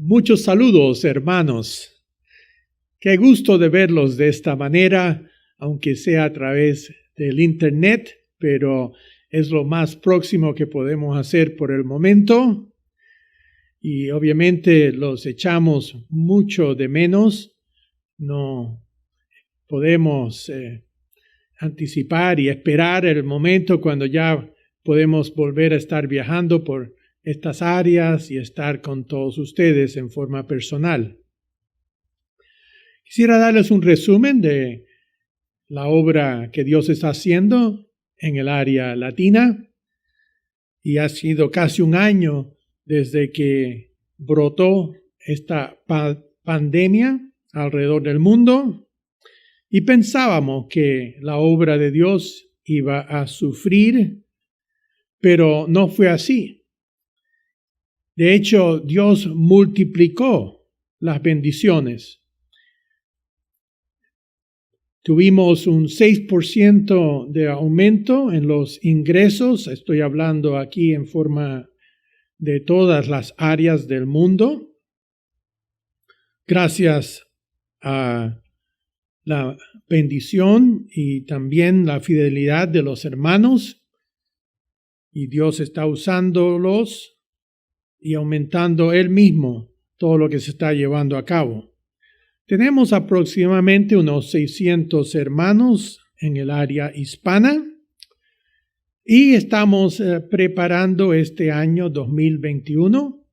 Muchos saludos, hermanos. Qué gusto de verlos de esta manera, aunque sea a través del internet, pero es lo más próximo que podemos hacer por el momento. Y obviamente los echamos mucho de menos. No podemos anticipar y esperar el momento cuando ya podemos volver a estar viajando por estas áreas y estar con todos ustedes en forma personal. Quisiera darles un resumen de la obra que Dios está haciendo en el área latina. Y ha sido casi un año desde que brotó esta pandemia alrededor del mundo. Y pensábamos que la obra de Dios iba a sufrir, pero no fue así. De hecho, Dios multiplicó las bendiciones. Tuvimos un 6% de aumento en los ingresos. Estoy hablando aquí en forma de todas las áreas del mundo. Gracias a la bendición y también la fidelidad de los hermanos. Y Dios está usándolos y aumentando Él mismo todo lo que se está llevando a cabo. Tenemos aproximadamente unos 600 hermanos en el área hispana y estamos preparando este año 2021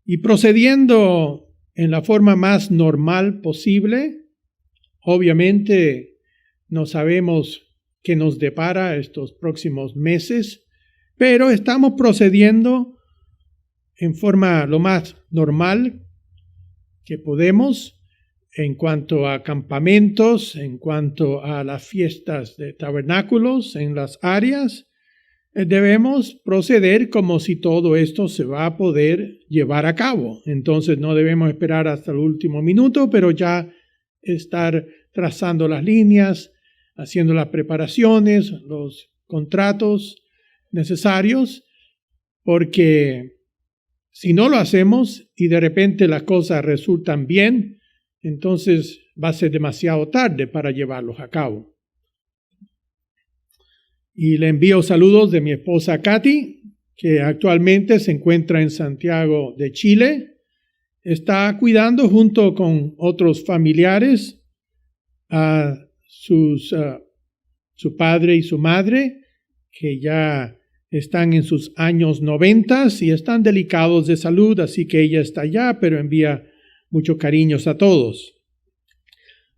y procediendo en la forma más normal posible. Obviamente no sabemos qué nos depara estos próximos meses, pero estamos procediendo en forma lo más normal que podemos en cuanto a campamentos, en cuanto a las fiestas de tabernáculos en las áreas. Debemos proceder como si todo esto se va a poder llevar a cabo. Entonces no debemos esperar hasta el último minuto, pero ya estar trazando las líneas, haciendo las preparaciones, los contratos necesarios, porque si no lo hacemos y de repente las cosas resultan bien, entonces va a ser demasiado tarde para llevarlos a cabo. Y le envío saludos de mi esposa Katy, que actualmente se encuentra en Santiago de Chile. Está cuidando junto con otros familiares a su padre y su madre, que ya están en sus años 90 y están delicados de salud, así que ella está allá, pero envía muchos cariños a todos.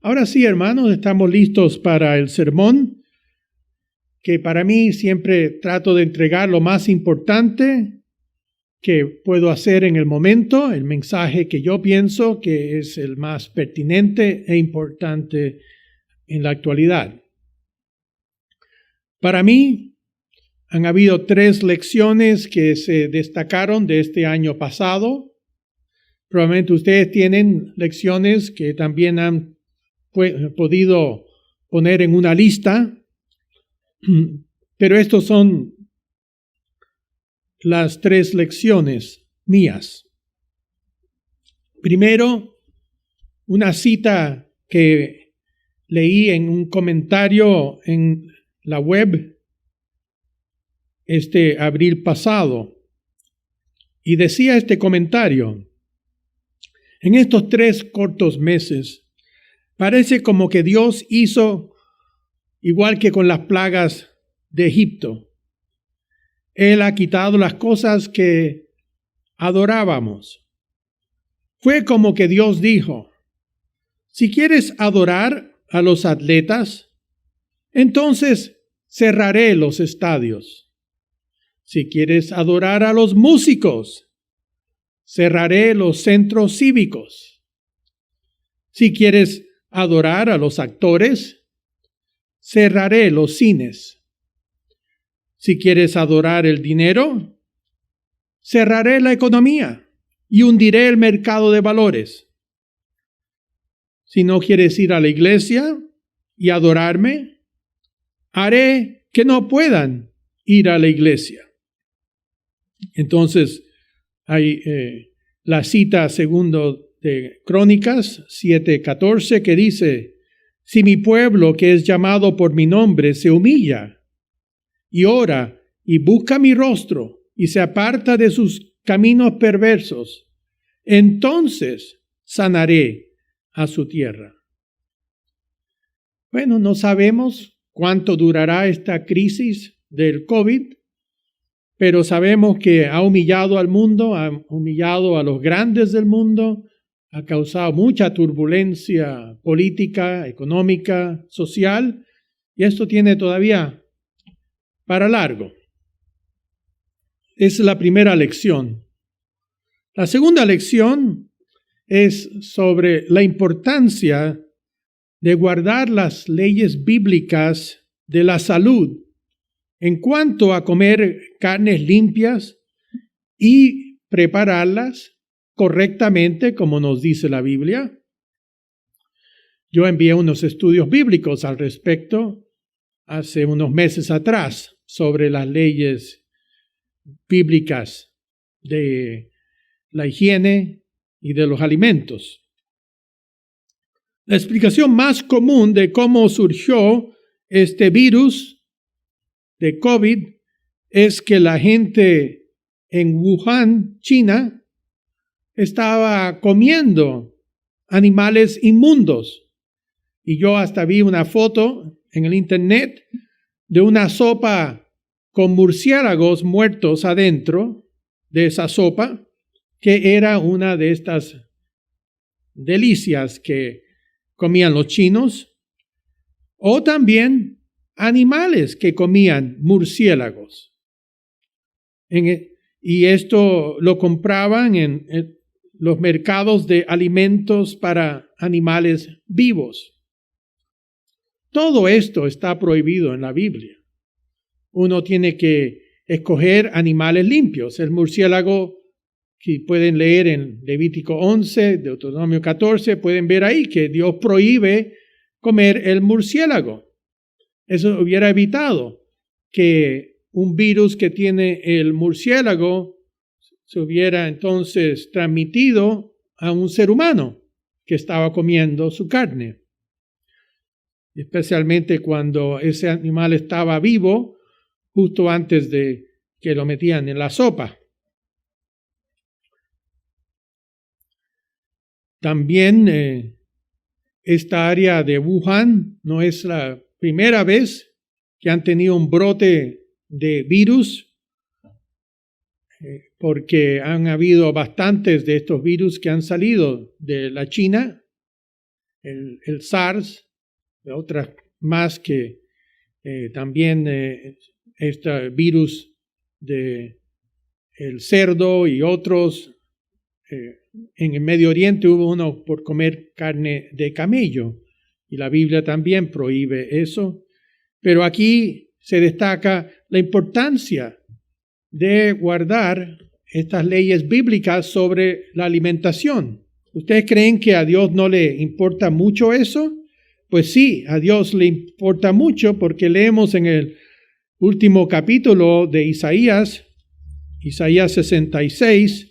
Ahora sí, hermanos, estamos listos para el sermón, que para mí siempre trato de entregar lo más importante que puedo hacer en el momento, el mensaje que yo pienso que es el más pertinente e importante en la actualidad. Para mí, han habido 3 lecciones que se destacaron de este año pasado. Probablemente ustedes tienen lecciones que también han podido poner en una lista, pero estos son las 3 lecciones mías. Primero, una cita que leí en un comentario en la web este abril pasado, y decía este comentario: en estos 3 cortos meses, parece como que Dios hizo igual que con las plagas de Egipto. Él ha quitado las cosas que adorábamos. Fue como que Dios dijo: si quieres adorar a los atletas, entonces cerraré los estadios. Si quieres adorar a los músicos, cerraré los centros cívicos. Si quieres adorar a los actores, cerraré los cines. Si quieres adorar el dinero, cerraré la economía y hundiré el mercado de valores. Si no quieres ir a la iglesia y adorarme, haré que no puedan ir a la iglesia. Entonces, hay la cita segundo de Crónicas 7:14 que dice, si mi pueblo que es llamado por mi nombre se humilla y ora y busca mi rostro y se aparta de sus caminos perversos, entonces sanaré a su tierra. Bueno, no sabemos cuánto durará esta crisis del COVID, pero sabemos que ha humillado al mundo, ha humillado a los grandes del mundo, ha causado mucha turbulencia política, económica, social, y esto tiene todavía para largo. Es la primera lección. La segunda lección es sobre la importancia de guardar las leyes bíblicas de la salud en cuanto a comer carnes limpias y prepararlas correctamente, como nos dice la Biblia. Yo envié unos estudios bíblicos al respecto hace unos meses atrás sobre las leyes bíblicas de la higiene y de los alimentos. La explicación más común de cómo surgió este virus de COVID es que la gente en Wuhan, China, estaba comiendo animales inmundos. Y yo hasta vi una foto en el internet de una sopa con murciélagos muertos adentro de esa sopa, que era una de estas delicias que comían los chinos, o también animales que comían murciélagos. Y esto lo compraban en los mercados de alimentos para animales vivos. Todo esto está prohibido en la Biblia. Uno tiene que escoger animales limpios. El murciélago, que pueden leer en Levítico 11, Deuteronomio 14, pueden ver ahí que Dios prohíbe comer el murciélago. Eso hubiera evitado que un virus que tiene el murciélago se hubiera entonces transmitido a un ser humano que estaba comiendo su carne. Especialmente cuando ese animal estaba vivo, justo antes de que lo metían en la sopa. También esta área de Wuhan no es la primera vez que han tenido un brote de virus, porque han habido bastantes de estos virus que han salido de la China, el SARS, otras más que también este virus de el cerdo y otros. En el Medio Oriente hubo uno por comer carne de camello y la Biblia también prohíbe eso. Pero aquí se destaca la importancia de guardar estas leyes bíblicas sobre la alimentación. ¿Ustedes creen que a Dios no le importa mucho eso? Pues sí, a Dios le importa mucho porque leemos en el último capítulo de Isaías 66,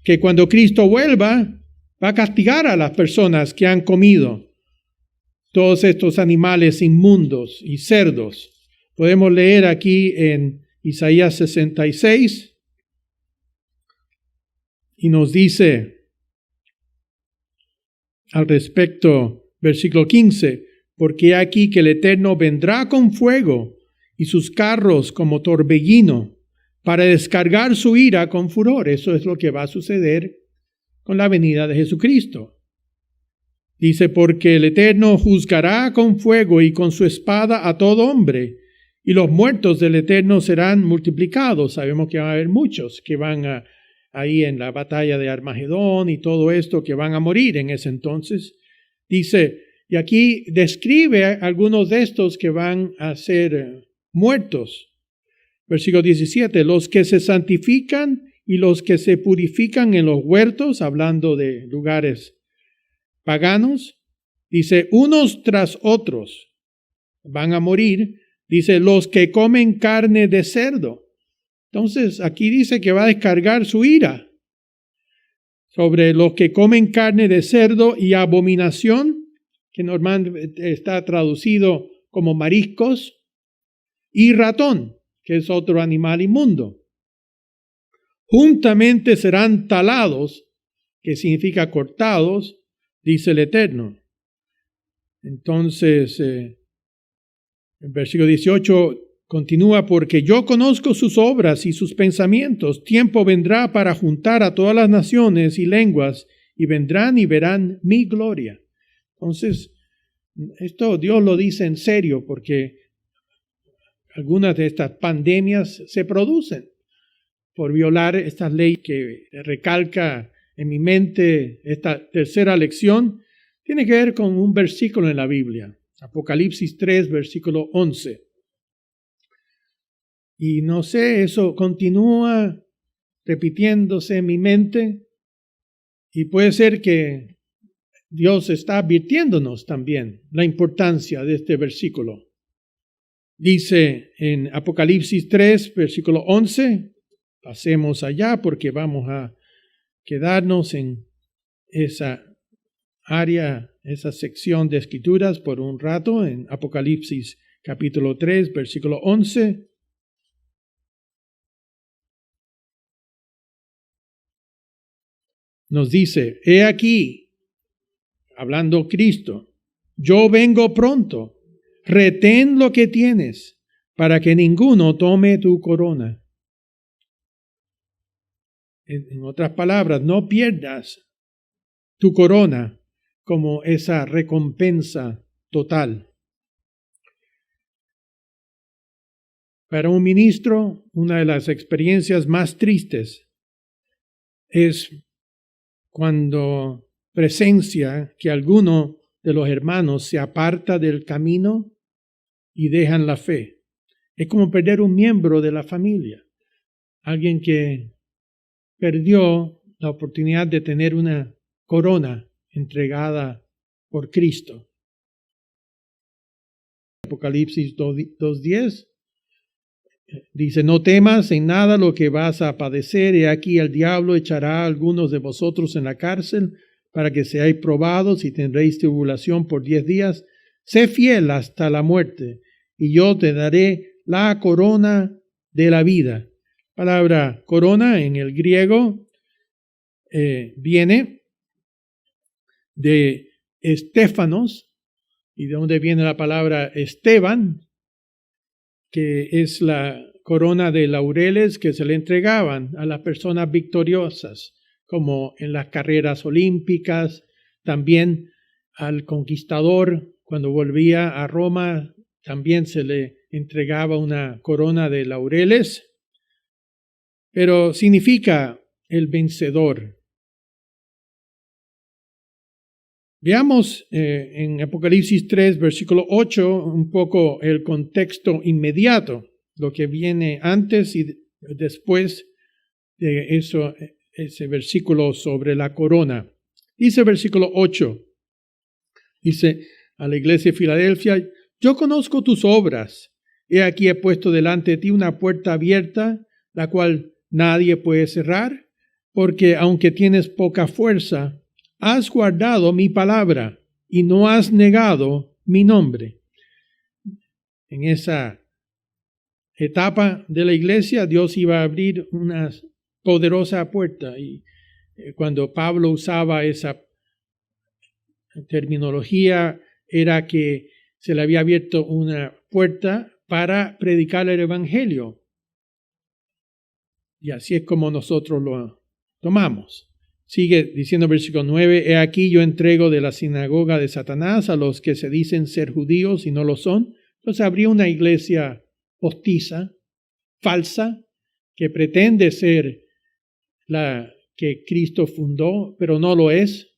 que cuando Cristo vuelva, va a castigar a las personas que han comido todos estos animales inmundos y cerdos. Podemos leer aquí en Isaías 66 y nos dice al respecto, versículo 15, porque aquí que el Eterno vendrá con fuego y sus carros como torbellino, para descargar su ira con furor. Eso es lo que va a suceder con la venida de Jesucristo. Dice, porque el Eterno juzgará con fuego y con su espada a todo hombre, y los muertos del Eterno serán multiplicados. Sabemos que va a haber muchos que van ahí en la batalla de Armagedón y todo esto, que van a morir en ese entonces. Dice, y aquí describe a algunos de estos que van a ser muertos. Versículo 17, los que se santifican y los que se purifican en los huertos, hablando de lugares paganos, dice, unos tras otros van a morir, dice, los que comen carne de cerdo. Entonces, aquí dice que va a descargar su ira. sobre los que comen carne de cerdo y abominación, que normalmente está traducido como mariscos, y ratón, que es otro animal inmundo. Juntamente serán talados, que significa cortados, dice el Eterno. Entonces, el versículo 18 continúa, porque yo conozco sus obras y sus pensamientos. Tiempo vendrá para juntar a todas las naciones y lenguas, y vendrán y verán mi gloria. Entonces, esto Dios lo dice en serio, porque algunas de estas pandemias se producen por violar estas leyes que recalca en mi mente esta tercera lección. Tiene que ver con un versículo en la Biblia, Apocalipsis 3, versículo 11. Y no sé, eso continúa repitiéndose en mi mente y puede ser que Dios está advirtiéndonos también la importancia de este versículo. Dice en Apocalipsis 3, versículo 11, pasemos allá porque vamos a quedarnos en esa área, esa sección de Escrituras por un rato, en Apocalipsis capítulo 3, versículo 11. Nos dice, he aquí, hablando Cristo, yo vengo pronto, retén lo que tienes, para que ninguno tome tu corona. En otras palabras, no pierdas tu corona como esa recompensa total. Para un ministro, una de las experiencias más tristes es cuando presencia que alguno de los hermanos se aparta del camino y dejan la fe. Es como perder un miembro de la familia, alguien que perdió la oportunidad de tener una corona entregada por Cristo. Apocalipsis 2:10 dice, no temas en nada lo que vas a padecer, he aquí el diablo echará a algunos de vosotros en la cárcel para que seáis probados y tendréis tribulación por 10 días. Sé fiel hasta la muerte y yo te daré la corona de la vida. Palabra corona en el griego viene de estéfanos, y de donde viene la palabra Esteban, que es la corona de laureles que se le entregaban a las personas victoriosas, como en las carreras olímpicas, también al conquistador cuando volvía a Roma, también se le entregaba una corona de laureles, pero significa el vencedor. Veamos en Apocalipsis 3, versículo 8, un poco el contexto inmediato, lo que viene antes y después de eso, ese versículo sobre la corona. Dice versículo 8, dice a la iglesia de Filadelfia, yo conozco tus obras, he aquí he puesto delante de ti una puerta abierta, la cual nadie puede cerrar, porque aunque tienes poca fuerza, has guardado mi palabra y no has negado mi nombre. En esa etapa de la iglesia, Dios iba a abrir una poderosa puerta. Y cuando Pablo usaba esa terminología, era que se le había abierto una puerta para predicar el evangelio. Y así es como nosotros lo tomamos. Sigue diciendo versículo 9, he aquí yo entrego de la sinagoga de Satanás a los que se dicen ser judíos y no lo son. Entonces habría una iglesia postiza, falsa, que pretende ser la que Cristo fundó, pero no lo es.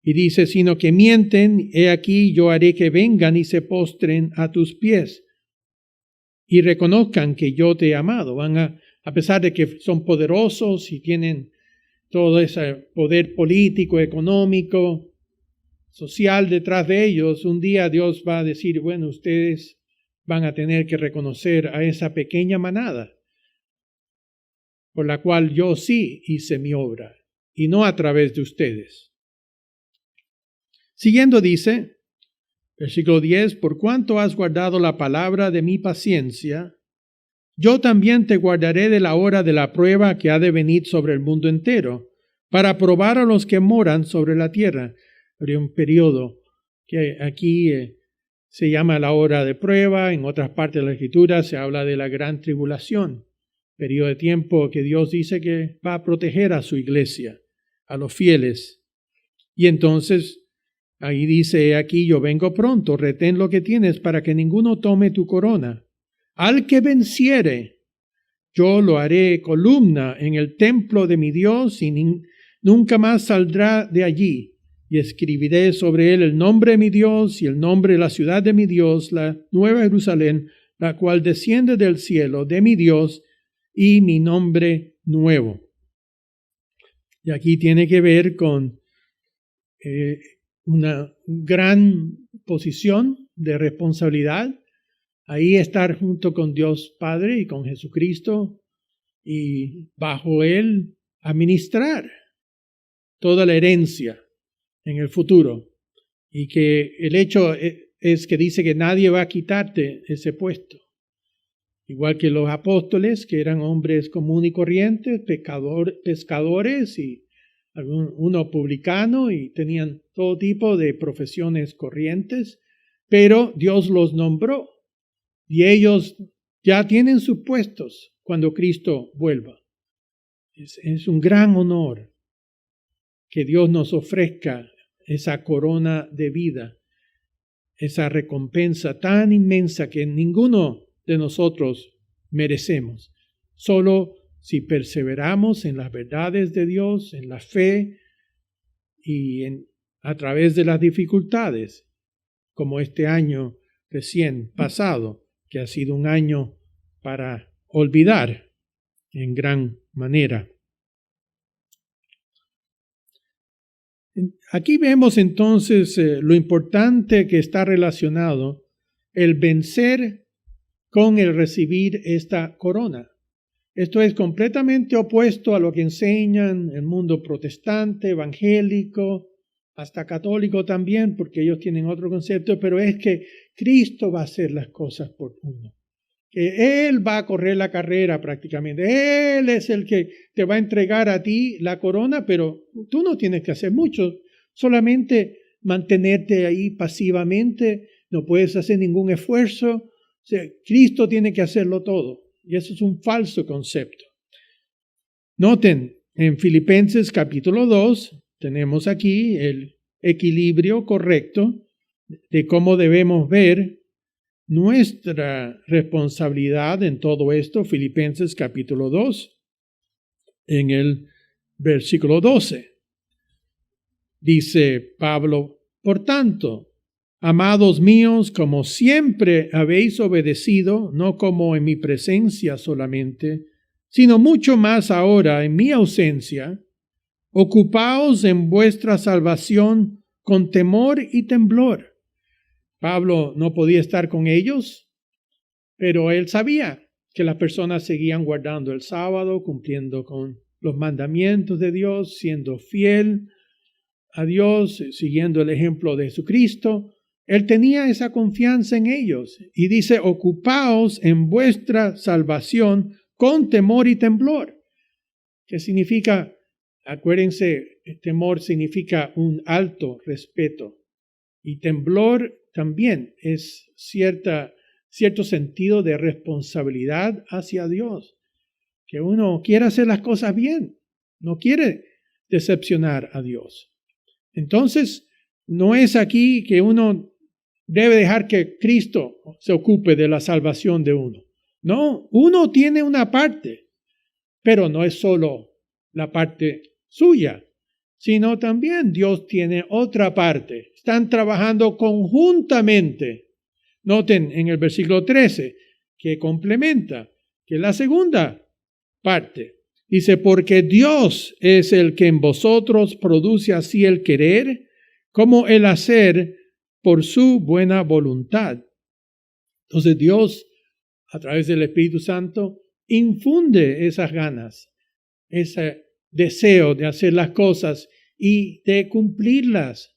Y dice, sino que mienten, he aquí yo haré que vengan y se postren a tus pies y reconozcan que yo te he amado. Van a pesar de que son poderosos y tienen todo ese poder político, económico, social detrás de ellos, un día Dios va a decir, bueno, ustedes van a tener que reconocer a esa pequeña manada por la cual yo sí hice mi obra. y no a través de ustedes. Siguiendo dice, versículo 10, por cuanto has guardado la palabra de mi paciencia, yo también te guardaré de la hora de la prueba que ha de venir sobre el mundo entero, para probar a los que moran sobre la tierra. Habría un periodo que aquí se llama la hora de prueba, en otras partes de la Escritura se habla de la gran tribulación, periodo de tiempo que Dios dice que va a proteger a su iglesia, a los fieles. Y entonces ahí dice, aquí yo vengo pronto, retén lo que tienes para que ninguno tome tu corona. Al que venciere, yo lo haré columna en el templo de mi Dios y nunca más saldrá de allí. Y escribiré sobre él el nombre de mi Dios y el nombre de la ciudad de mi Dios, la nueva Jerusalén, la cual desciende del cielo de mi Dios, y mi nombre nuevo. Y aquí tiene que ver con una gran posición de responsabilidad. Ahí estar junto con Dios Padre y con Jesucristo y bajo Él administrar toda la herencia en el futuro. Y que el hecho es que dice que nadie va a quitarte ese puesto. Igual que los apóstoles, que eran hombres comunes y corrientes, pescadores y uno publicano y tenían todo tipo de profesiones corrientes, pero Dios los nombró. Y ellos ya tienen sus puestos cuando Cristo vuelva. Es un gran honor que Dios nos ofrezca esa corona de vida, esa recompensa tan inmensa que ninguno de nosotros merecemos. Solo si perseveramos en las verdades de Dios, en la fe y a través de las dificultades, como este año recién pasado, que ha sido un año para olvidar en gran manera. Aquí vemos entonces lo importante que está relacionado el vencer con el recibir esta corona. Esto es completamente opuesto a lo que enseñan el mundo protestante, evangélico, hasta católico también, porque ellos tienen otro concepto, pero es que Cristo va a hacer las cosas por uno. Que Él va a correr la carrera prácticamente. Él es el que te va a entregar a ti la corona, pero tú no tienes que hacer mucho, solamente mantenerte ahí pasivamente, no puedes hacer ningún esfuerzo. O sea, Cristo tiene que hacerlo todo, y eso es un falso concepto. Noten, en Filipenses capítulo 2, tenemos aquí el equilibrio correcto de cómo debemos ver nuestra responsabilidad en todo esto. Filipenses capítulo 2, en el versículo 12. Dice Pablo, por tanto, amados míos, como siempre habéis obedecido, no como en mi presencia solamente, sino mucho más ahora en mi ausencia, ocupaos en vuestra salvación con temor y temblor. Pablo no podía estar con ellos, pero él sabía que las personas seguían guardando el sábado, cumpliendo con los mandamientos de Dios, siendo fiel a Dios, siguiendo el ejemplo de Jesucristo. Él tenía esa confianza en ellos y dice, ocupaos en vuestra salvación con temor y temblor. ¿Qué significa? Acuérdense, temor significa un alto respeto y temblor también es cierto sentido de responsabilidad hacia Dios, que uno quiere hacer las cosas bien, no quiere decepcionar a Dios. Entonces, no es aquí que uno debe dejar que Cristo se ocupe de la salvación de uno. No, uno tiene una parte, pero no es solo la parte suya, sino también Dios tiene otra parte. Están trabajando conjuntamente. Noten en el versículo 13 que complementa, que es la segunda parte. Dice, porque Dios es el que en vosotros produce así el querer como el hacer por su buena voluntad. Entonces Dios, a través del Espíritu Santo, infunde esas ganas, ese deseo de hacer las cosas y de cumplirlas.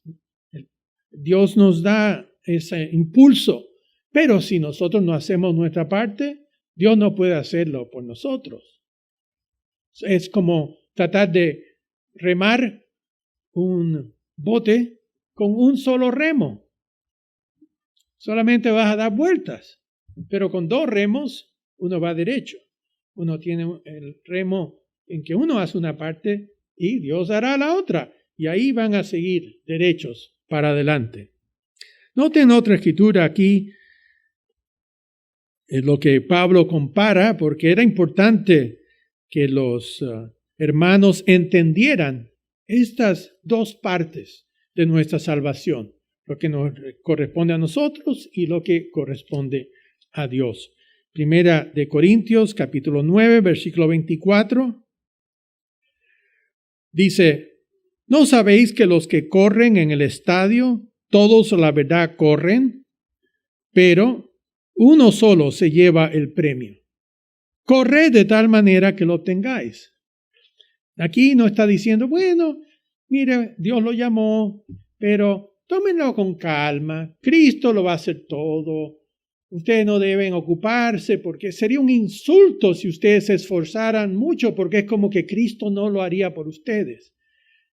Dios nos da ese impulso, pero si nosotros no hacemos nuestra parte, Dios no puede hacerlo por nosotros. Es como tratar de remar un bote con un solo remo. Solamente vas a dar vueltas, pero con 2 remos uno va derecho. Uno tiene el remo en que uno hace una parte y Dios hará la otra. Y ahí van a seguir derechos para adelante. Noten otra escritura aquí, lo que Pablo compara, porque era importante que los hermanos entendieran estas 2 partes de nuestra salvación, lo que nos corresponde a nosotros y lo que corresponde a Dios. Primera de Corintios, capítulo 9, versículo 24, dice, ¿no sabéis que los que corren en el estadio, todos a la verdad corren, pero uno solo se lleva el premio? Corred de tal manera que lo obtengáis. Aquí no está diciendo, bueno, mire, Dios lo llamó, pero tómenlo con calma. Cristo lo va a hacer todo. Ustedes no deben ocuparse porque sería un insulto si ustedes se esforzaran mucho porque es como que Cristo no lo haría por ustedes.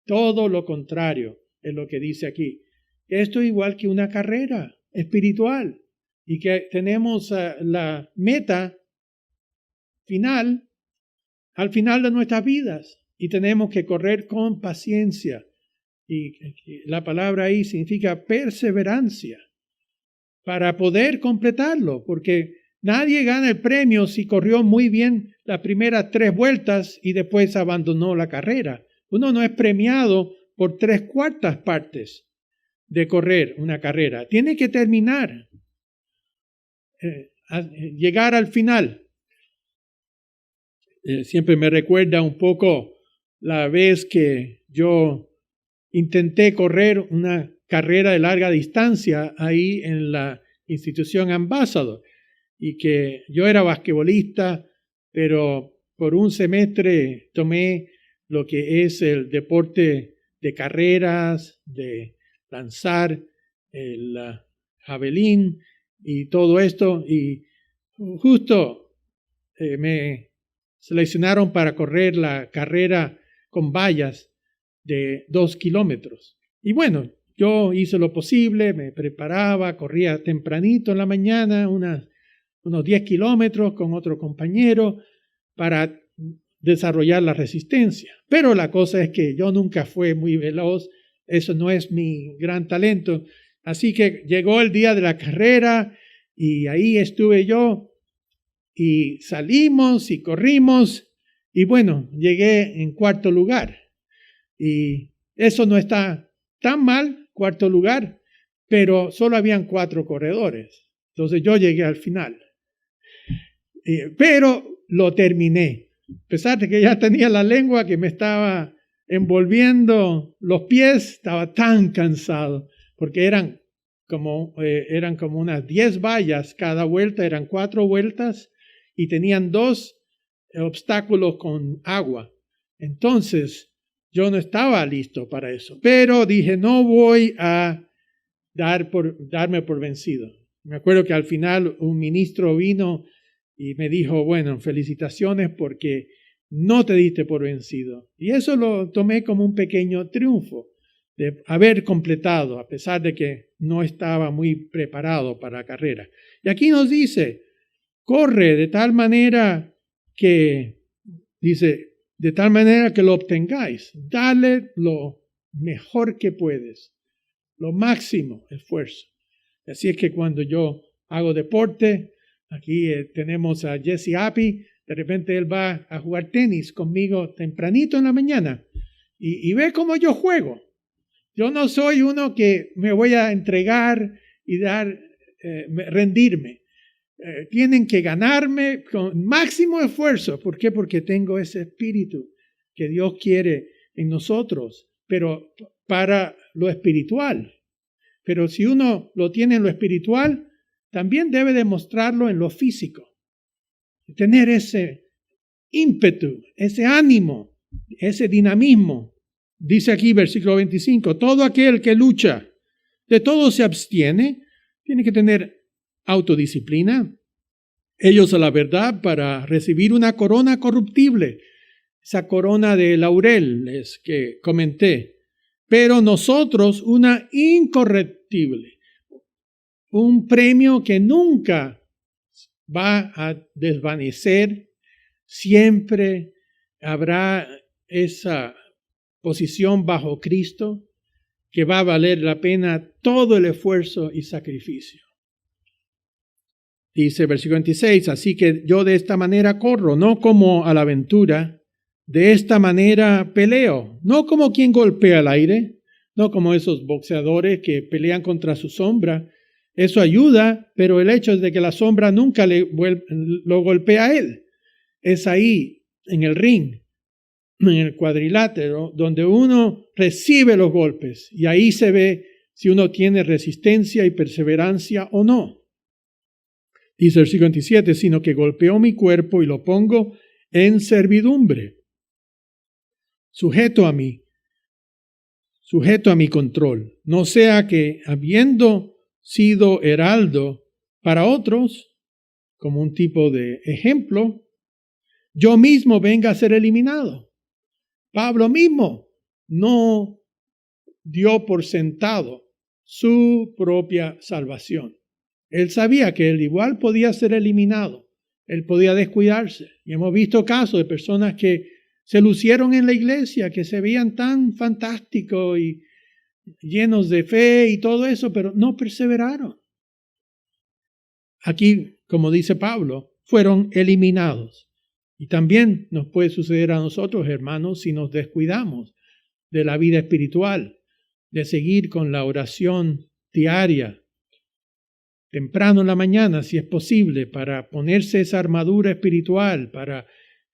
Todo lo contrario es lo que dice aquí. Esto es igual que una carrera espiritual y que tenemos la meta final al final de nuestras vidas y tenemos que correr con paciencia. Y la palabra ahí significa perseverancia para poder completarlo, porque nadie gana el premio si corrió muy bien las primeras 3 vueltas y después abandonó la carrera. Uno no es premiado por 3/4 partes de correr una carrera. Tiene que terminar, llegar al final. Siempre me recuerda un poco la vez que yo intenté correr una carrera de larga distancia ahí en la institución Ambassador y que yo era basquetbolista, pero por un semestre tomé lo que es el deporte de carreras, de lanzar el javelín y todo esto y justo me seleccionaron para correr la carrera con vallas de 2 kilómetros. Y bueno, yo hice lo posible, me preparaba, corría tempranito en la mañana, unos 10 kilómetros con otro compañero para desarrollar la resistencia. Pero la cosa es que yo nunca fui muy veloz, eso no es mi gran talento. Así que llegó el día de la carrera y ahí estuve yo y salimos y corrimos y bueno, llegué en 4º lugar. Y eso no está tan mal, 4º lugar, pero solo habían 4 corredores. Entonces yo llegué al final. Pero lo terminé. A pesar de que ya tenía la lengua que me estaba envolviendo los pies, estaba tan cansado, porque eran como unas 10 vallas cada vuelta, eran 4 vueltas y tenían 2 obstáculos con agua. Entonces, yo no estaba listo para eso, pero dije, no voy a darme por vencido. Me acuerdo que al final un ministro vino y me dijo, bueno, felicitaciones porque no te diste por vencido. Y eso lo tomé como un pequeño triunfo de haber completado, a pesar de que no estaba muy preparado para la carrera. Y aquí nos dice, corre de tal manera que, de tal manera que lo obtengáis. Dale lo mejor que puedes, lo máximo esfuerzo. Así es que cuando yo hago deporte, aquí tenemos a Jesse Appy, de repente él va a jugar tenis conmigo tempranito en la mañana y ve cómo yo juego. Yo no soy uno que me voy a entregar y rendirme. Tienen que ganarme con máximo esfuerzo. ¿Por qué? Porque tengo ese espíritu que Dios quiere en nosotros, pero para lo espiritual. Pero si uno lo tiene en lo espiritual, también debe demostrarlo en lo físico. Tener ese ímpetu, ese ánimo ese dinamismo. Dice aquí, versículo 25, todo aquel que lucha, de todo se abstiene, tiene que tener autodisciplina. Ellos a la verdad para recibir una corona corruptible, esa corona de laureles que comenté, pero nosotros una incorruptible, un premio que nunca va a desvanecer, siempre habrá esa posición bajo Cristo que va a valer la pena todo el esfuerzo y sacrificio. Dice versículo 26, así que yo de esta manera corro, no como a la aventura, de esta manera peleo, no como quien golpea el aire, no como esos boxeadores que pelean contra su sombra. Eso ayuda, pero el hecho es de que la sombra nunca lo golpea a él. Es ahí, en el ring, en el cuadrilátero, donde uno recibe los golpes y ahí se ve si uno tiene resistencia y perseverancia o no. Dice el versículo 27, sino que golpeó mi cuerpo y lo pongo en servidumbre, sujeto a mi control, no sea que habiendo sido heraldo para otros, como un tipo de ejemplo, yo mismo venga a ser eliminado. Pablo mismo no dio por sentado su propia salvación. Él sabía que él igual podía ser eliminado, él podía descuidarse. Y hemos visto casos de personas que se lucieron en la iglesia, que se veían tan fantásticos y llenos de fe y todo eso, pero no perseveraron. Aquí, como dice Pablo, fueron eliminados. Y también nos puede suceder a nosotros, hermanos, si nos descuidamos de la vida espiritual, de seguir con la oración diaria, temprano en la mañana, si es posible, para ponerse esa armadura espiritual, para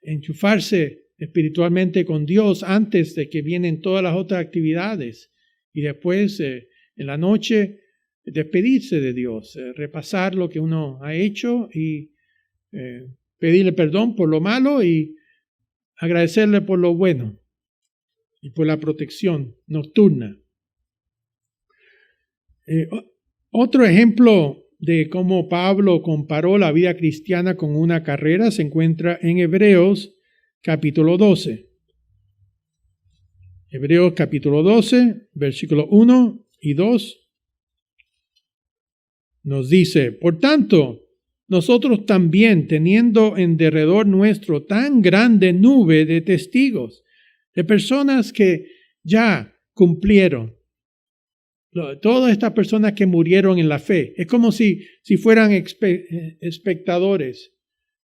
enchufarse espiritualmente con Dios antes de que vienen todas las otras actividades y después en la noche despedirse de Dios, repasar lo que uno ha hecho y pedirle perdón por lo malo y agradecerle por lo bueno y por la protección nocturna. Otro ejemplo de cómo Pablo comparó la vida cristiana con una carrera se encuentra en Hebreos capítulo 12. Hebreos capítulo 12, versículos 1 y 2, nos dice, por tanto, nosotros también, teniendo en derredor nuestro tan grande nube de testigos, de personas que ya cumplieron, todas estas personas que murieron en la fe, es como si fueran espectadores,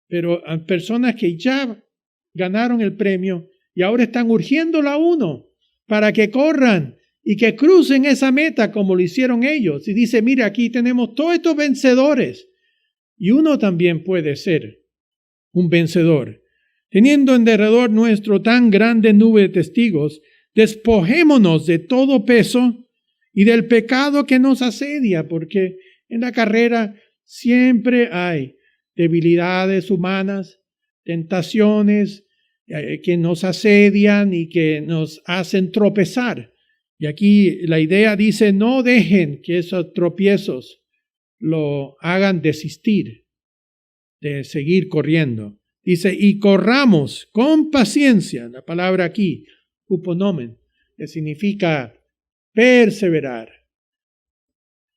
pero personas que ya ganaron el premio y ahora están urgiéndolo a uno para que corran y que crucen esa meta como lo hicieron ellos. Y dice, mira, aquí tenemos todos estos vencedores. Y uno también puede ser un vencedor. Teniendo en derredor nuestro tan grande nube de testigos, despojémonos de todo peso y del pecado que nos asedia, porque en la carrera siempre hay debilidades humanas, tentaciones que nos asedian y que nos hacen tropezar. Y aquí la idea dice, no dejen que esos tropiezos lo hagan desistir de seguir corriendo. Dice, y corramos con paciencia, la palabra aquí, uponomen, que significa perseverar.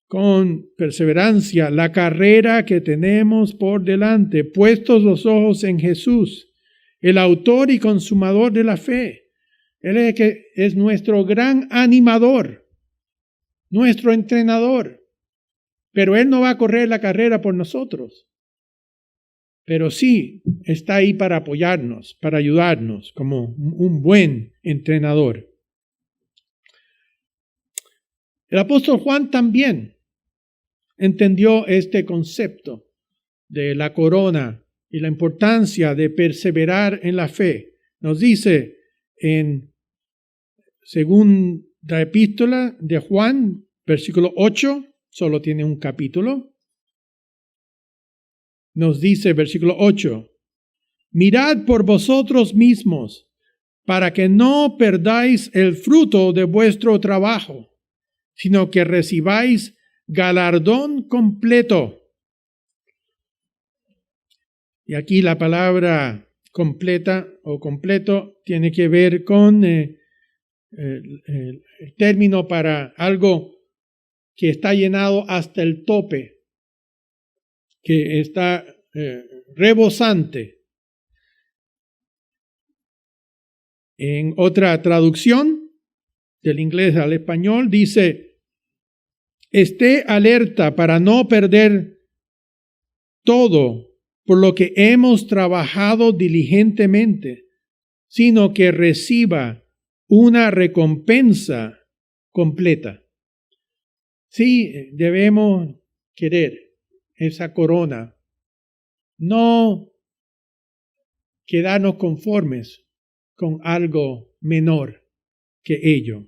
Con perseverancia, la carrera que tenemos por delante, puestos los ojos en Jesús, el autor y consumador de la fe. Él es que es nuestro gran animador, nuestro entrenador. Pero Él no va a correr la carrera por nosotros. Pero sí está ahí para apoyarnos, para ayudarnos como un buen entrenador. El apóstol Juan también entendió este concepto de la corona y la importancia de perseverar en la fe. Nos dice en segunda epístola de Juan, versículo 8, solo tiene un capítulo. Nos dice, versículo 8, mirad por vosotros mismos, para que no perdáis el fruto de vuestro trabajo, sino que recibáis galardón completo. Y aquí la palabra completa o completo tiene que ver con el término para algo que está llenado hasta el tope, que está rebosante. En otra traducción del inglés al español dice: esté alerta para no perder todo por lo que hemos trabajado diligentemente, sino que reciba una recompensa completa. Sí, debemos querer esa corona, no quedarnos conformes con algo menor que ello.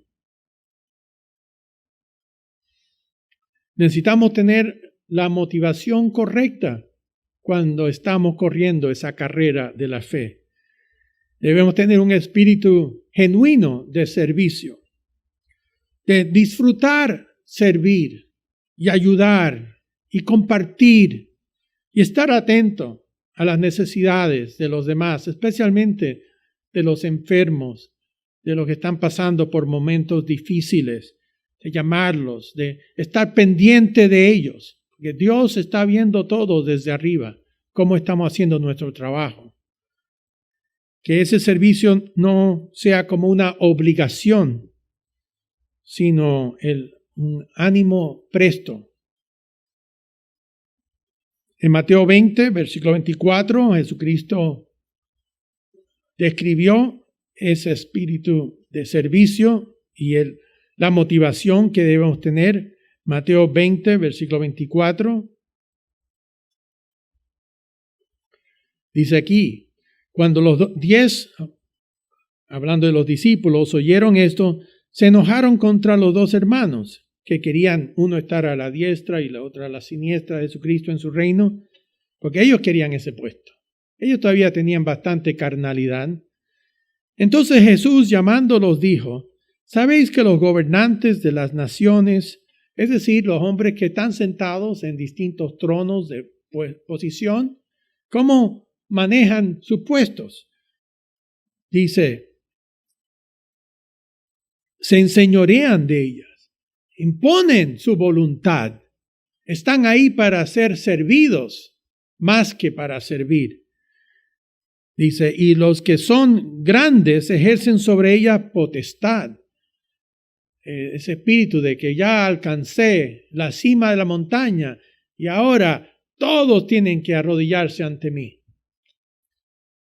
Necesitamos tener la motivación correcta cuando estamos corriendo esa carrera de la fe. Debemos tener un espíritu genuino de servicio, de disfrutar servir y ayudar y compartir y estar atento a las necesidades de los demás, especialmente de los enfermos, de los que están pasando por momentos difíciles, de llamarlos, de estar pendiente de ellos, porque Dios está viendo todo desde arriba, cómo estamos haciendo nuestro trabajo. Que ese servicio no sea como una obligación, sino un ánimo presto. En Mateo 20, versículo 24, Jesucristo describió ese espíritu de servicio y la motivación que debemos tener. Mateo 20, versículo 24. Dice aquí: cuando los 10, hablando de los discípulos, oyeron esto, se enojaron contra los 2 hermanos, que querían uno estar a la diestra y la otra a la siniestra de Jesucristo en su reino, porque ellos querían ese puesto. Ellos todavía tenían bastante carnalidad. Entonces Jesús, llamándolos, dijo: ¿sabéis que los gobernantes de las naciones, es decir, los hombres que están sentados en distintos tronos de posición, cómo manejan sus puestos? Dice, se enseñorean de ellas, imponen su voluntad, están ahí para ser servidos más que para servir. Dice, y los que son grandes ejercen sobre ella potestad. Ese espíritu de que ya alcancé la cima de la montaña y ahora todos tienen que arrodillarse ante mí.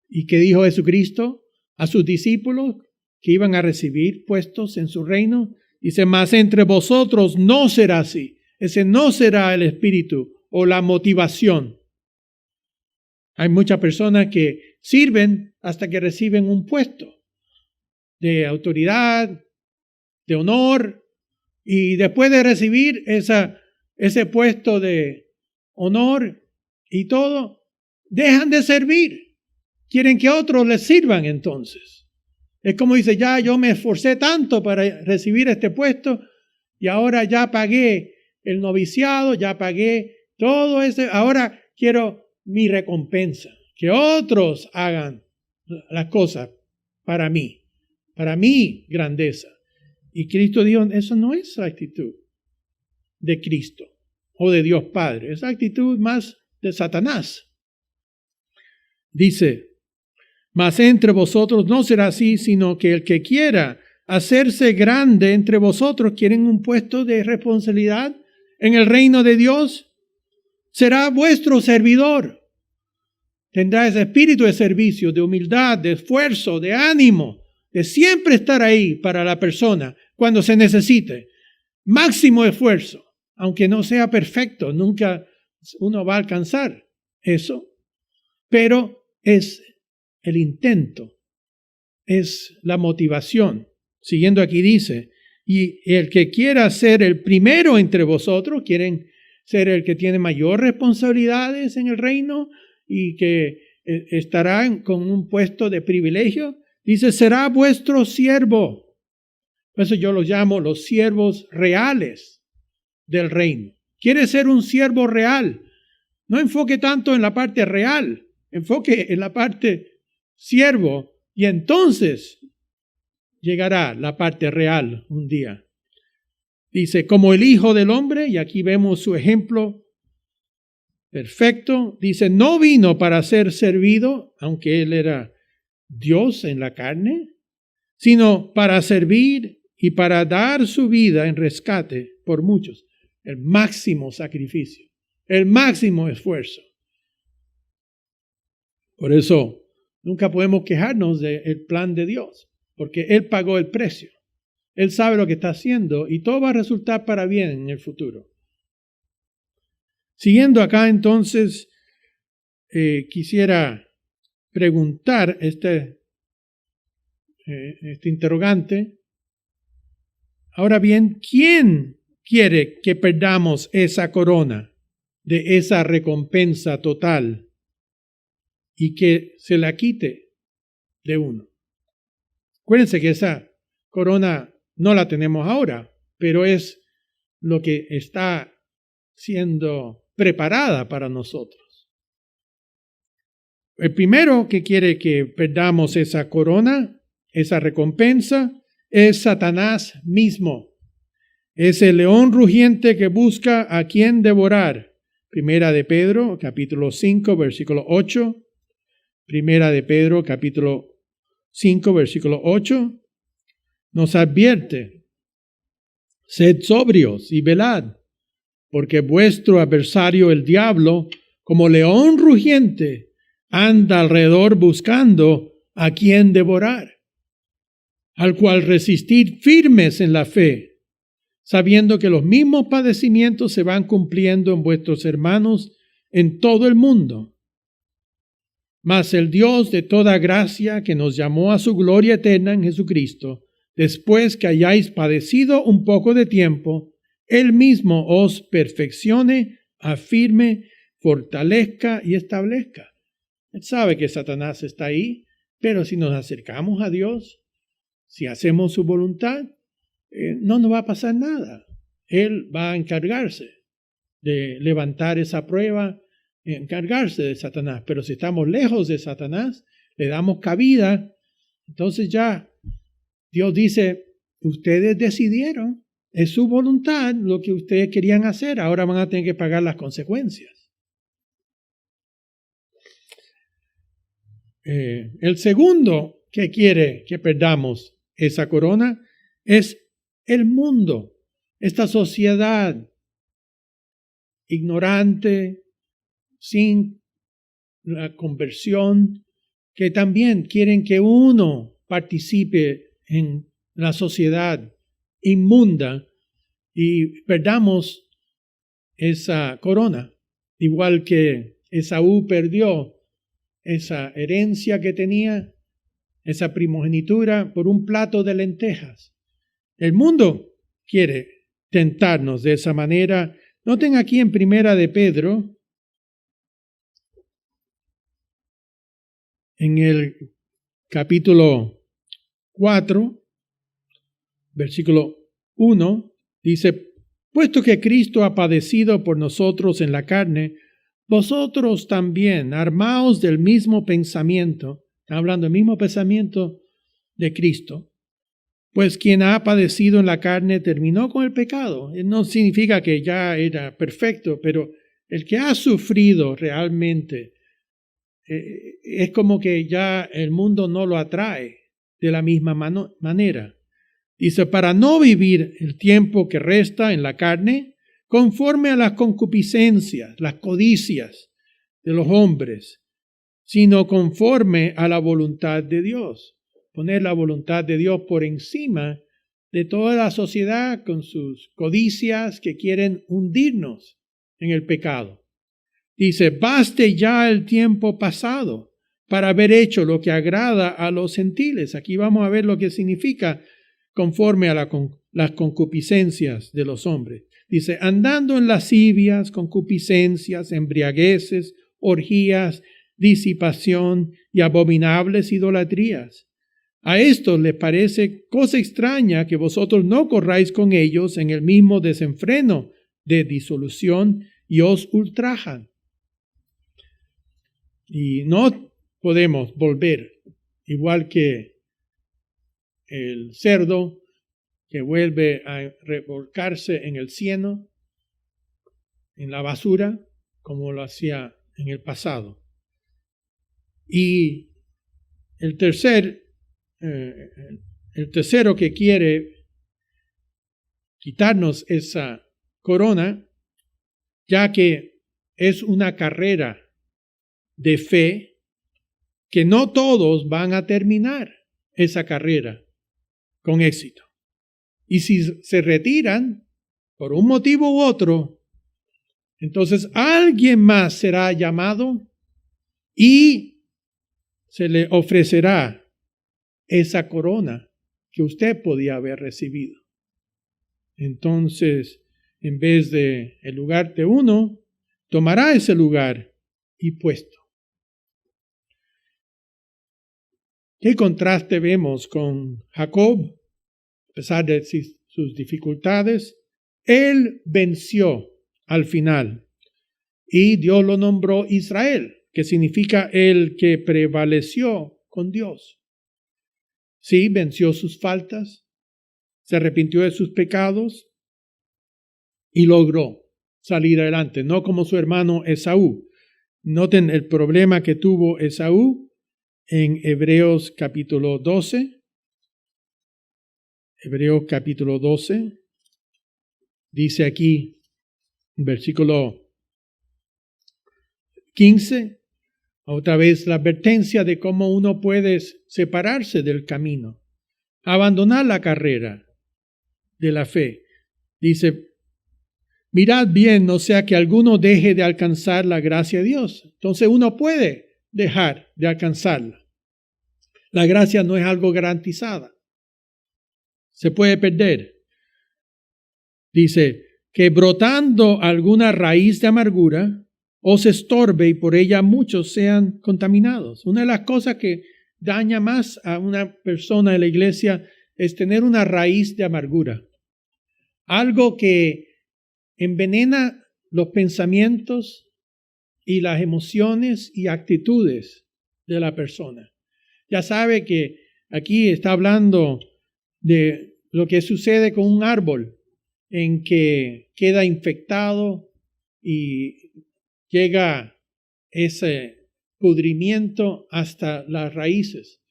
¿Y qué dijo Jesucristo a sus discípulos que iban a recibir puestos en su reino? Dice, mas entre vosotros no será así. Ese no será el espíritu o la motivación. Hay muchas personas que sirven hasta que reciben un puesto de autoridad, de honor, y después de recibir ese puesto de honor y todo, dejan de servir. Quieren que otros les sirvan entonces. Es como dice, ya yo me esforcé tanto para recibir este puesto y ahora ya pagué el noviciado, ya pagué todo ese, ahora quiero mi recompensa, que otros hagan las cosas para mí, para mi grandeza. Y Cristo dijo, eso no es la actitud de Cristo o de Dios Padre, es la actitud más de Satanás. Dice, mas entre vosotros no será así, sino que el que quiera hacerse grande entre vosotros, quieren un puesto de responsabilidad en el reino de Dios, será vuestro servidor. Tendrá ese espíritu de servicio, de humildad, de esfuerzo, de ánimo, de siempre estar ahí para la persona cuando se necesite. Máximo esfuerzo, aunque no sea perfecto, nunca uno va a alcanzar eso, pero es el intento, es la motivación. Siguiendo aquí dice, y el que quiera ser el primero entre vosotros, quieren ser el que tiene mayor responsabilidades en el reino y que estarán con un puesto de privilegio, Dice, será vuestro siervo. Por eso yo los llamo los siervos reales del reino. ¿Quiere ser un siervo real? No enfoque tanto en la parte real, enfoque en la parte siervo y entonces llegará la parte real un día. Dice, como el Hijo del Hombre, y aquí vemos su ejemplo perfecto, dice, no vino para ser servido, aunque Él era Dios en la carne, sino para servir y para dar su vida en rescate por muchos. El máximo sacrificio, el máximo esfuerzo. Por eso nunca podemos quejarnos del plan de Dios, porque Él pagó el precio. Él sabe lo que está haciendo y todo va a resultar para bien en el futuro. Siguiendo acá entonces, quisiera preguntar este interrogante. Ahora bien, ¿quién quiere que perdamos esa corona de esa recompensa total y que se la quite de uno? Acuérdense que esa corona no la tenemos ahora, pero es lo que está siendo preparada para nosotros. El primero que quiere que perdamos esa corona, esa recompensa, es Satanás mismo. Es el león rugiente que busca a quien devorar. Primera de Pedro, capítulo 5, versículo 8. Primera de Pedro, capítulo 5, versículo 8. Nos advierte, sed sobrios y velad, porque vuestro adversario el diablo, como león rugiente, anda alrededor buscando a quien devorar, al cual resistid firmes en la fe, sabiendo que los mismos padecimientos se van cumpliendo en vuestros hermanos en todo el mundo. Mas el Dios de toda gracia, que nos llamó a su gloria eterna en Jesucristo, después que hayáis padecido un poco de tiempo, Él mismo os perfeccione, afirme, fortalezca y establezca. Él sabe que Satanás está ahí, pero si nos acercamos a Dios, si hacemos su voluntad, no nos va a pasar nada. Él va a encargarse de levantar esa prueba, encargarse de Satanás. Pero si estamos lejos de Satanás, le damos cabida, entonces ya Dios dice, ustedes decidieron, es su voluntad lo que ustedes querían hacer, ahora van a tener que pagar las consecuencias. El segundo que quiere que perdamos esa corona es el mundo, esta sociedad ignorante, sin la conversión, que también quieren que uno participe en la sociedad inmunda y perdamos esa corona, igual que Esaú perdió esa herencia que tenía, esa primogenitura, por un plato de lentejas. El mundo quiere tentarnos de esa manera. Noten aquí en Primera de Pedro, en el capítulo 4, versículo 1, dice, puesto que Cristo ha padecido por nosotros en la carne, vosotros también, armaos del mismo pensamiento, está hablando del mismo pensamiento de Cristo, pues quien ha padecido en la carne terminó con el pecado. No significa que ya era perfecto, pero el que ha sufrido realmente es como que ya el mundo no lo atrae de la misma manera. Dice, para no vivir el tiempo que resta en la carne, conforme a las concupiscencias, las codicias de los hombres, sino conforme a la voluntad de Dios. Poner la voluntad de Dios por encima de toda la sociedad con sus codicias que quieren hundirnos en el pecado. Dice, baste ya el tiempo pasado para haber hecho lo que agrada a los gentiles. Aquí vamos a ver lo que significa conforme a las concupiscencias de los hombres. Dice, andando en lascivias, concupiscencias, embriagueces, orgías, disipación y abominables idolatrías, A estos les parece cosa extraña que vosotros no corráis con ellos en el mismo desenfreno de disolución y os ultrajan. Y no podemos volver, igual que el cerdo que vuelve a revolcarse en el cieno, en la basura, como lo hacía en el pasado. Y el tercero que quiere quitarnos esa corona, ya que es una carrera de fe, que no todos van a terminar esa carrera con éxito. Y si se retiran por un motivo u otro, entonces alguien más será llamado y se le ofrecerá esa corona que usted podía haber recibido. Entonces, en vez de el lugar de uno, tomará ese lugar y puesto. ¿Qué contraste vemos con Jacob? A pesar de sus dificultades, él venció al final y Dios lo nombró Israel, que significa el que prevaleció con Dios. Sí, venció sus faltas, se arrepintió de sus pecados y logró salir adelante, no como su hermano Esaú. Noten el problema que tuvo Esaú en Hebreos capítulo 12. Hebreos capítulo 12, dice aquí, versículo 15, otra vez la advertencia de cómo uno puede separarse del camino, abandonar la carrera de la fe. Dice, mirad bien, no sea que alguno deje de alcanzar la gracia de Dios. Entonces uno puede dejar de alcanzarla. La gracia no es algo garantizada. Se puede perder. Dice, que brotando alguna raíz de amargura os estorbe y por ella muchos sean contaminados. Una de las cosas que daña más a una persona en la iglesia es tener una raíz de amargura. Algo que envenena los pensamientos y las emociones y actitudes de la persona. Ya sabe que aquí está hablando de lo que sucede con un árbol en que queda infectado y llega ese pudrimiento hasta las raíces.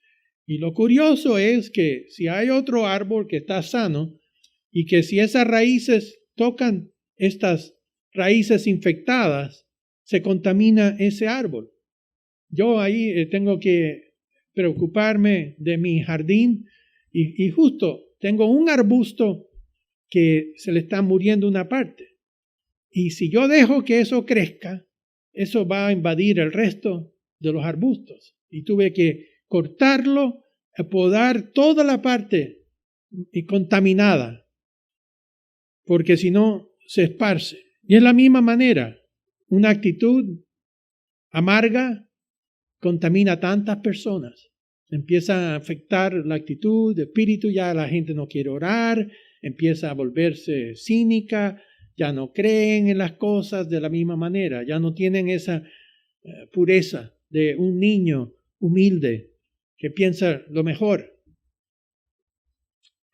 Y lo curioso es que si hay otro árbol que está sano y que si esas raíces tocan estas raíces infectadas, se contamina ese árbol. Yo ahí tengo que preocuparme de mi jardín y justo tengo un arbusto que se le está muriendo una parte. Y si yo dejo que eso crezca, eso va a invadir el resto de los arbustos. Y tuve que cortarlo, podar toda la parte contaminada, porque si no se esparce. Y es la misma manera, una actitud amarga contamina a tantas personas. Empieza a afectar la actitud, el espíritu, ya la gente no quiere orar, empieza a volverse cínica, ya no creen en las cosas de la misma manera, ya no tienen esa pureza de un niño humilde que piensa lo mejor.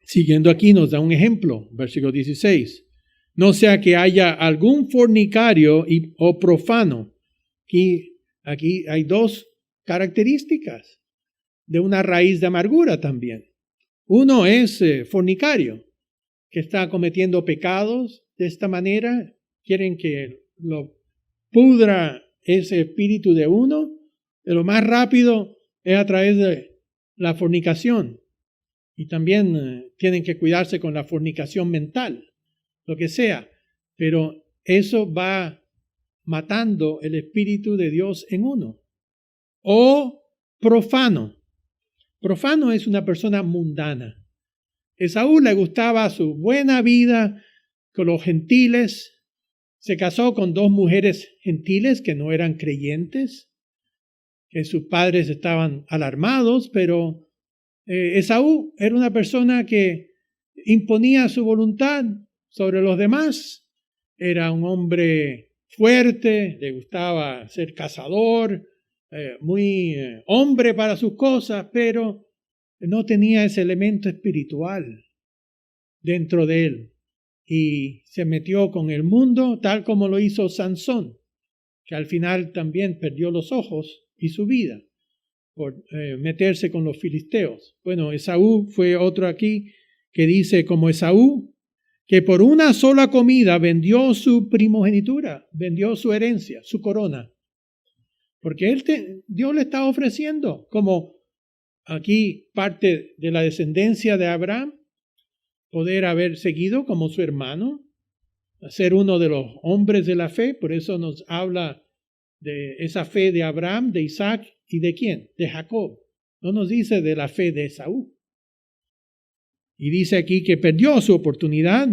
Siguiendo aquí nos da un ejemplo, versículo 16. No sea que haya algún fornicario o profano. Aquí hay dos características de una raíz de amargura también. Uno es fornicario, que está cometiendo pecados de esta manera, quieren que lo pudra ese espíritu de uno, de lo más rápido es a través de la fornicación. Y también tienen que cuidarse con la fornicación mental, lo que sea, pero eso va matando el espíritu de Dios en uno. O profano. Profano es una persona mundana. Esaú le gustaba su buena vida con los gentiles. Se casó con 2 mujeres gentiles que no eran creyentes, que sus padres estaban alarmados, pero Esaú era una persona que imponía su voluntad sobre los demás. Era un hombre fuerte, le gustaba ser cazador, muy hombre para sus cosas, pero no tenía ese elemento espiritual dentro de él. Y se metió con el mundo tal como lo hizo Sansón, que al final también perdió los ojos y su vida por meterse con los filisteos. Bueno, Esaú fue otro aquí que dice como Esaú, que por una sola comida vendió su primogenitura, vendió su herencia, su corona. Porque Dios le está ofreciendo, como aquí parte de la descendencia de Abraham, poder haber seguido como su hermano, ser uno de los hombres de la fe. Por eso nos habla de esa fe de Abraham, de Isaac y de quién, de Jacob. No nos dice de la fe de Esaú. Y dice aquí que perdió su oportunidad.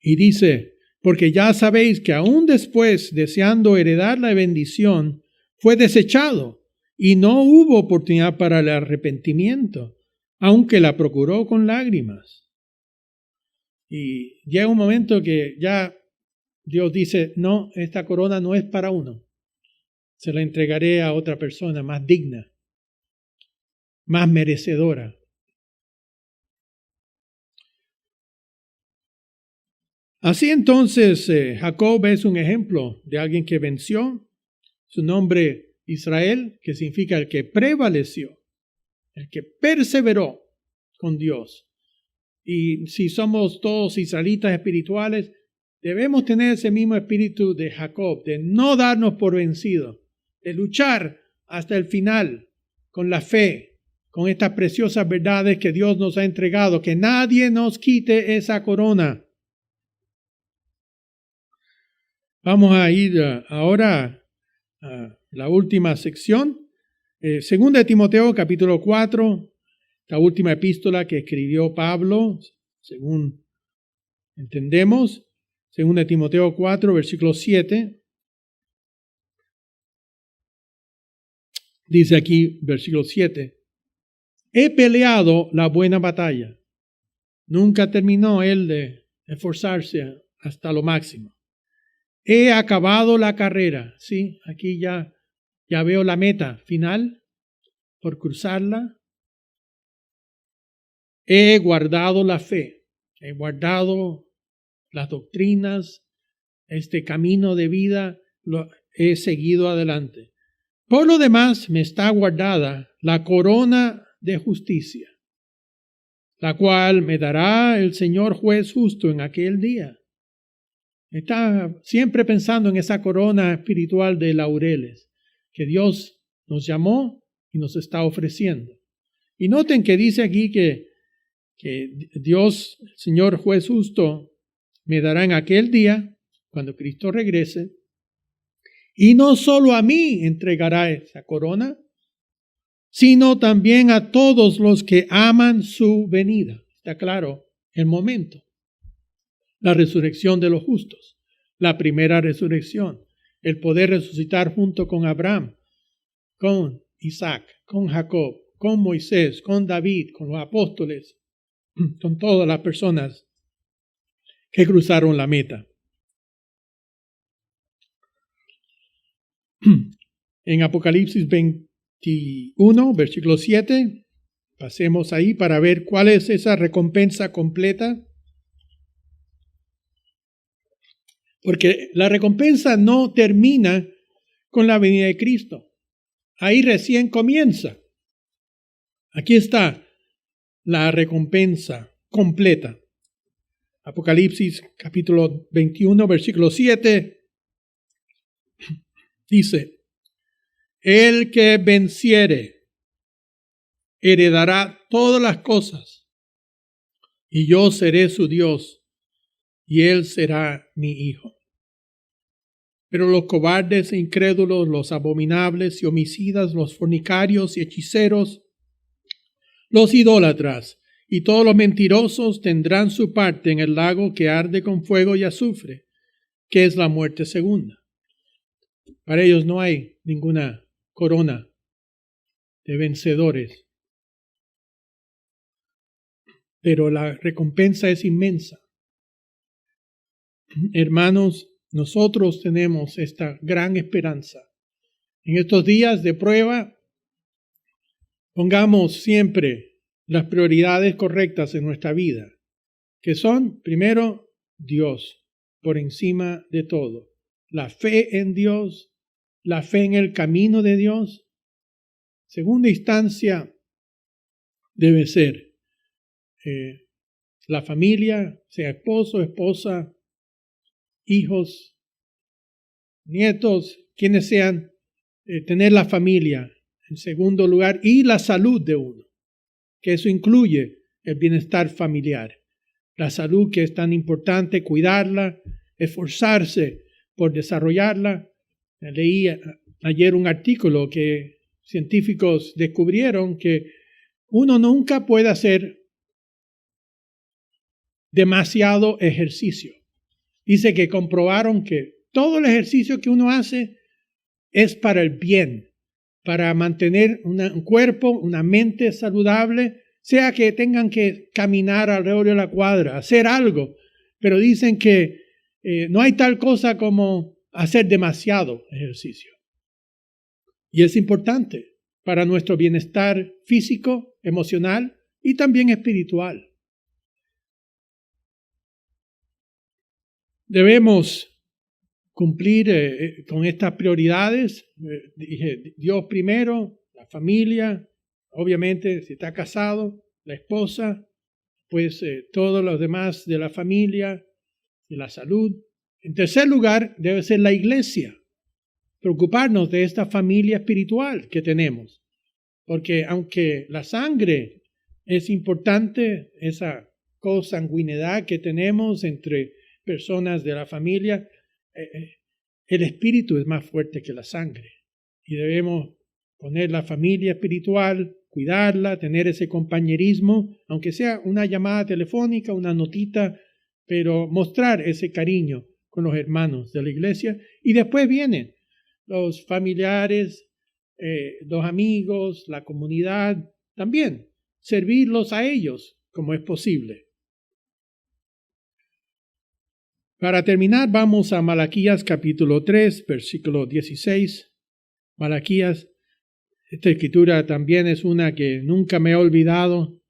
Y dice, porque ya sabéis que aún después, deseando heredar la bendición, fue desechado y no hubo oportunidad para el arrepentimiento, aunque la procuró con lágrimas. Y llega un momento que ya Dios dice, no, esta corona no es para uno. Se la entregaré a otra persona más digna, más merecedora. Así entonces, Jacob es un ejemplo de alguien que venció. Su nombre Israel, que significa el que prevaleció, el que perseveró con Dios. Y si somos todos israelitas espirituales, debemos tener ese mismo espíritu de Jacob, de no darnos por vencidos, de luchar hasta el final con la fe, con estas preciosas verdades que Dios nos ha entregado, que nadie nos quite esa corona. Vamos a ir ahora a la última sección. Segunda de Timoteo, capítulo 4, la última epístola que escribió Pablo, según entendemos. Segunda de Timoteo 4, versículo 7. Dice aquí, versículo 7. He peleado la buena batalla. Nunca terminó él de esforzarse hasta lo máximo. He acabado la carrera. Sí, aquí ya veo la meta final por cruzarla. He guardado la fe. He guardado las doctrinas, este camino de vida, lo he seguido adelante. Por lo demás, me está guardada la corona de justicia, la cual me dará el Señor juez justo en aquel día. Está siempre pensando en esa corona espiritual de laureles que Dios nos llamó y nos está ofreciendo. Y noten que dice aquí que Dios, el Señor juez justo, me dará en aquel día, cuando Cristo regrese, y no solo a mí entregará esa corona, sino también a todos los que aman su venida. Está claro el momento. La resurrección de los justos, la primera resurrección, el poder resucitar junto con Abraham, con Isaac, con Jacob, con Moisés, con David, con los apóstoles, con todas las personas que cruzaron la meta. En Apocalipsis 21, versículo 7, pasemos ahí para ver cuál es esa recompensa completa. Porque la recompensa no termina con la venida de Cristo. Ahí recién comienza. Aquí está la recompensa completa. Apocalipsis capítulo 21, versículo 7, dice, el que venciere heredará todas las cosas, y yo seré su Dios, y él será mi hijo. Pero los cobardes e incrédulos, los abominables y homicidas, los fornicarios y hechiceros, los idólatras y todos los mentirosos tendrán su parte en el lago que arde con fuego y azufre, que es la muerte segunda. Para ellos no hay ninguna corona de vencedores. pero la recompensa es inmensa. Hermanos, nosotros tenemos esta gran esperanza. En estos días de prueba, pongamos siempre las prioridades correctas en nuestra vida, que son, primero, Dios, por encima de todo. La fe en Dios, la fe en el camino de Dios. Segunda instancia debe ser la familia, sea esposo, esposa, hijos, nietos, quienes sean, tener la familia en segundo lugar y la salud de uno, que eso incluye el bienestar familiar. La salud que es tan importante, cuidarla, esforzarse por desarrollarla. Leí ayer un artículo que científicos descubrieron que uno nunca puede hacer demasiado ejercicio. Dice que comprobaron que todo el ejercicio que uno hace es para el bien, para mantener un cuerpo, una mente saludable, sea que tengan que caminar alrededor de la cuadra, hacer algo, pero dicen que no hay tal cosa como hacer demasiado ejercicio. Y es importante para nuestro bienestar físico, emocional y también espiritual. Debemos cumplir con estas prioridades. Dije, Dios primero, la familia, obviamente si está casado, la esposa, pues todos los demás de la familia, de la salud. En tercer lugar, debe ser la iglesia. Preocuparnos de esta familia espiritual que tenemos. Porque aunque la sangre es importante, esa consanguinidad que tenemos entre personas de la familia, el espíritu es más fuerte que la sangre. Y debemos poner la familia espiritual, cuidarla, tener ese compañerismo, aunque sea una llamada telefónica, una notita, pero mostrar ese cariño con los hermanos de la iglesia. Y después vienen los familiares, los amigos, la comunidad, también servirlos a ellos como es posible. Para terminar, vamos a Malaquías capítulo 3, versículo 16. Malaquías, esta escritura también es una que nunca me he olvidado,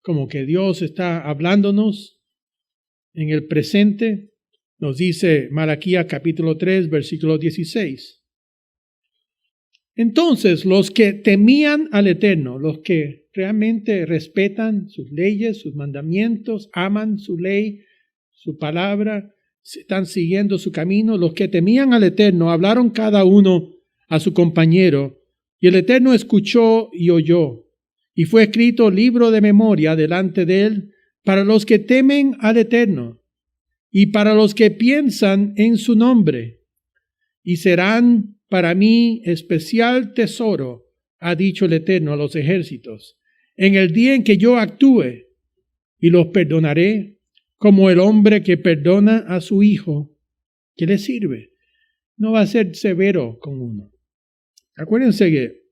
como que Dios está hablándonos en el presente. Nos dice Malaquías capítulo 3, versículo 16. Entonces, los que temían al Eterno, los que realmente respetan sus leyes, sus mandamientos, aman su ley, su palabra, están siguiendo su camino, los que temían al Eterno hablaron cada uno a su compañero, y el Eterno escuchó y oyó, y fue escrito libro de memoria delante de él para los que temen al Eterno y para los que piensan en su nombre, y serán para mí especial tesoro, ha dicho el Eterno a los ejércitos, en el día en que yo actúe, y los perdonaré como el hombre que perdona a su hijo, que le sirve. No va a ser severo con uno. Acuérdense que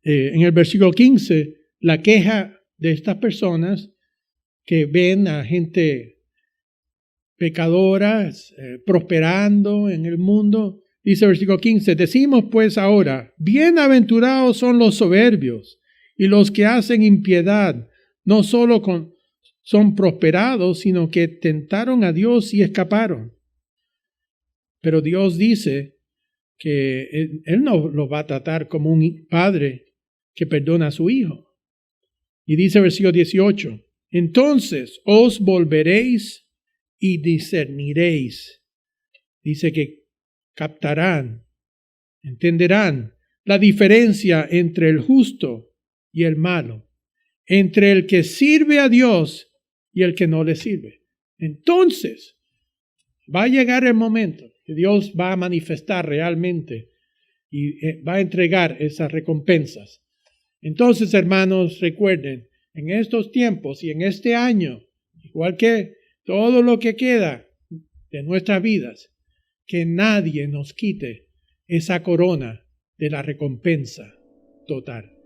en el versículo 15, la queja de estas personas que ven a gente pecadora prosperando en el mundo, dice el versículo 15, decimos pues ahora, bienaventurados son los soberbios y los que hacen impiedad, no solo son prosperados, sino que tentaron a Dios y escaparon. Pero Dios dice que Él no los va a tratar como un padre que perdona a su hijo. Y dice el versículo 18, entonces os volveréis y discerniréis. Dice que captarán, entenderán la diferencia entre el justo y el malo, entre el que sirve a Dios y el que no le sirve. Entonces, va a llegar el momento que Dios va a manifestar realmente y va a entregar esas recompensas. Entonces, hermanos, recuerden, en estos tiempos y en este año, igual que todo lo que queda de nuestras vidas, que nadie nos quite esa corona de la recompensa total.